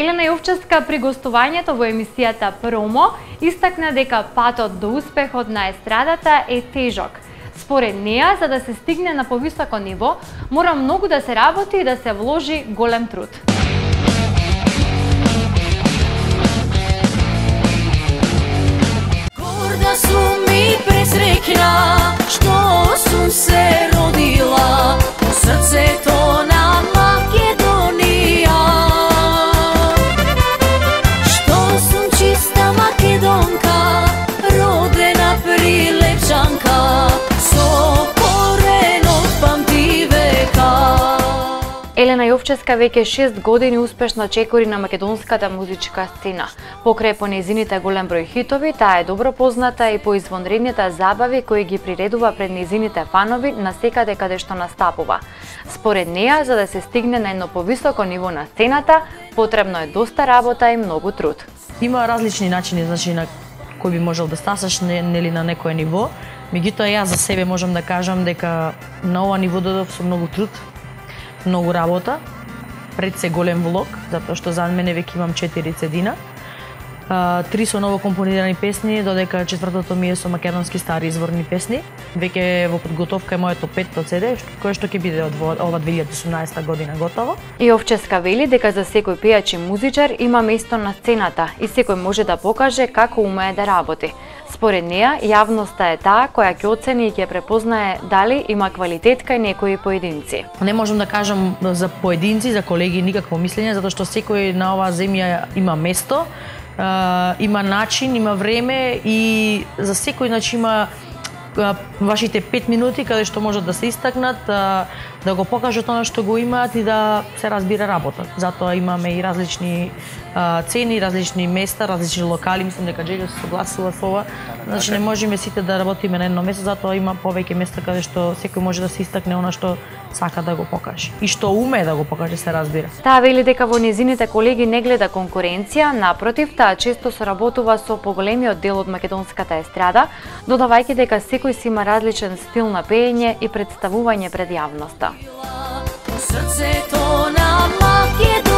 Елена Јовчевска при гостувањето во емисијата Промо истакна дека патот до успехот на естрадата е тежок. Според неа, за да се стигне на повисоко ниво, мора многу да се работи и да се вложи голем труд. Горда сум и пресреќна што сум се родила во срцето на Македонија. Што сум чиста македонка, родена прилепчанка, со корен од памти века. Елена Јовчевска веќе 6 години успешно чекори на македонската музичка сцена. Покрај по нејзините голем број хитови, таа е добро позната и по извонредните забави кои ги приредува пред нејзините фанови на секаде каде што настапува. Според неа, за да се стигне на едно повисоко ниво на сцената, потребно е доста работа и многу труд. Има различни начини, значи на кои би можел да стасаш нели на некое ниво. Меѓутоа јас за себе можам да кажам дека на ова ниво додов со многу труд, многу работа, пред се голем влог, затоа што за мене веќе имам 4 CD-на. 3 со ново компонирани песни, додека четвртото ми е со македонски стари изворни песни. Веќе во подготовка е моето 5-то CD, кое што ќе биде од ова 2018 година готово. Јовчевска вели дека за секој пејач и музичар има место на сцената и секој може да покаже како умее да работи. Според неа, јавноста е таа која ќе оцени и ќе препознае дали има квалитет кај некои поединци. Не можам да кажам за поединци, за колеги никакво мислење, затоа што секој на оваа земја има место, има начин, има време и за секој значи има вашите 5 минути каде што можат да се истакнат, да го покажат она што го имаат и да се разбира работа. Затоа имаме и различни цени, различни места, различни локали, мислам дека Джелјо се согласува со ова. Значи не можеме сите да работиме на едно место, затоа има повеќе места каде што секој може да се истакне она што сака да го покаже и што уме да го покаже, се разбира. Таа вели дека во незините колеги не гледа конкуренција, напротив, таа често соработува со поголемиот дел од македонската естрада, додавајќи дека секој си има различен стил на пеење и представување пред јавноста. Срцето на Македонија.